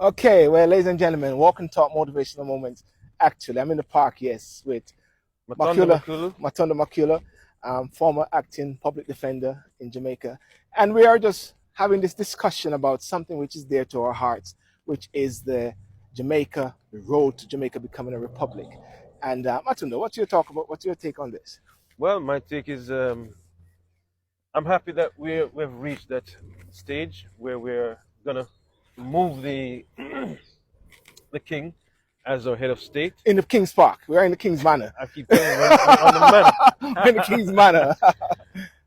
Okay, well, ladies and gentlemen, walk and talk motivational moments. Actually, I'm in the park, yes, with Matonda Makula, Makulu. Matonda Makula, former acting public defender in Jamaica. And we are just having this discussion about something which is dear to our hearts, which is the road to Jamaica becoming a republic. And Matunda, what's your talk about? What's your take on this? Well, my take is I'm happy that we've reached that stage where we're gonna move the the king as our head of state. In the King's Park. We are in the King's Manor. I keep telling you on the We're in the man. King's Manor.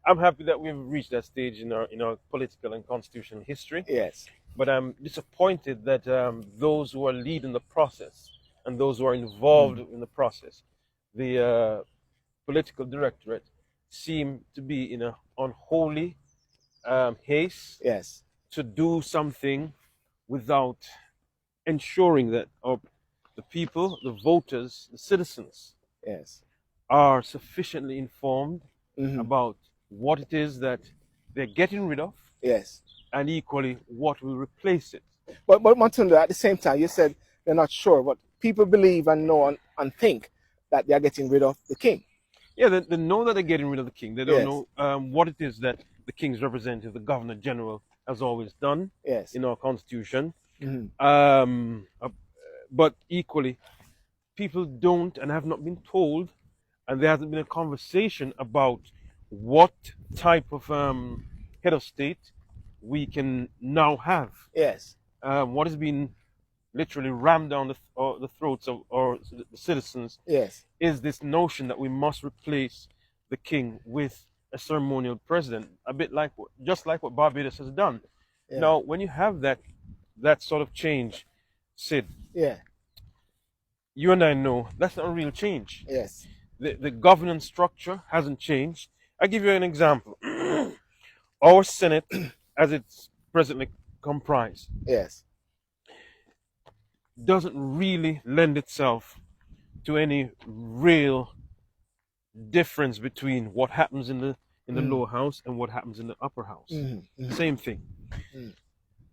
I'm happy that we've reached that stage in our political and constitutional history. Yes. But I'm disappointed that those who are leading the process and those who are involved in the process, the political directorate, seem to be in a unholy haste Yes. to do something without ensuring that the people, the voters, the citizens Yes. are sufficiently informed Hmm. about what it is that they're getting rid of Yes. and equally what will replace it. But Matunda, at the same time, you said they're not sure, but people believe and know and think that they are getting rid of the king. Yeah, they know that they're getting rid of the king. They don't Yes. know what it is that the king's representative, the governor general, has always done Yes. in our constitution. Hmm. But equally, people don't and have not been told, and there hasn't been a conversation about what type of head of state we can now have. Yes. What has been literally rammed down the throats of the citizens Yes. is this notion that we must replace the king with a ceremonial president, a bit like just like what Barbados has done. Yeah. Now, when you have that sort of change, Sid, Yeah. you and I know that's not a real change. Yes. The governance structure hasn't changed. I'll give you an example. Our Senate, as it's presently comprised, Yes. doesn't really lend itself to any real difference between what happens in the lower house and what happens in the upper house. Mm-hmm. Same thing. Mm.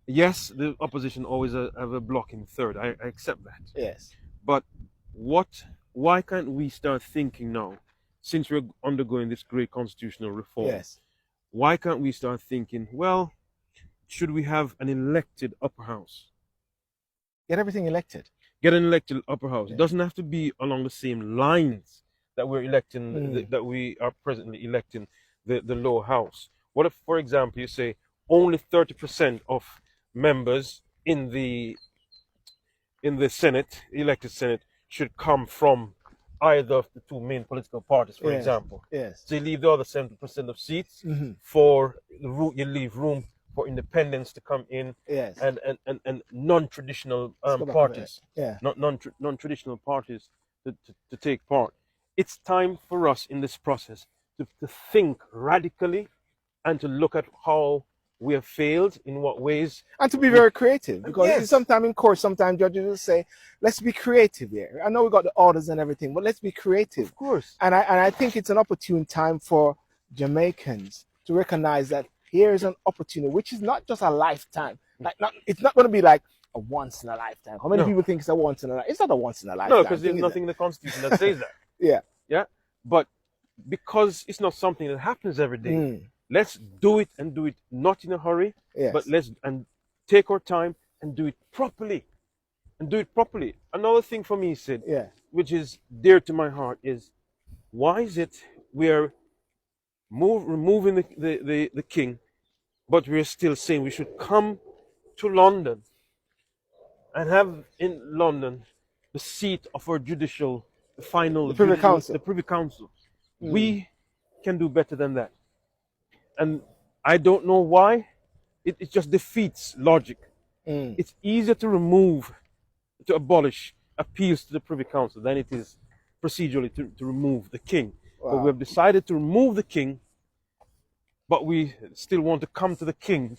Yes, the opposition always have a block in third. I accept that. Yes. But why can't we start thinking now, since we're undergoing this great constitutional reform? Yes. Why can't we start thinking, well, should we have an elected upper house? Get everything elected. Get an elected upper house. Yeah. It doesn't have to be along the same lines that we're electing, that we are presently electing the lower house. What if, for example, you say only 30% of members in the Senate, elected Senate, should come from either of the two main political parties, for Yes. example. Yes. So you leave the other 70% of seats Mm-hmm. for you leave room for independents to come in, Yes. and non-traditional Let's go back to parties, that. Yeah. not non-traditional parties to take part. It's time for us in this process to think radically and to look at how we have failed, in what ways. And to be very creative, because Yes. sometimes in court, sometimes judges will say, "Let's be creative here." I know we got the orders and everything, but let's be creative. Of course. And I think it's an opportune time for Jamaicans to recognize that here is an opportunity, which is not just a lifetime. It's not going to be like a once in a lifetime. How many No. people think it's a once in a lifetime? It's not a once in a lifetime. No, because there's thing, is nothing in the Constitution that says that. Yeah. Yeah. But because it's not something that happens every day, Mm. let's do it, and do it not in a hurry, Yes. but let's take our time and do it properly. Another thing for me, Sid, Yeah. which is dear to my heart, is why is it we are removing the king, but we're still saying we should come to London and have in London the seat of our The Privy Council. the Privy Council. We can do better than that. And I don't know why. It just defeats logic. Mm. It's easier to abolish appeals to the Privy Council than it is procedurally to remove the king. Wow. But we have decided to remove the king, but we still want to come to the king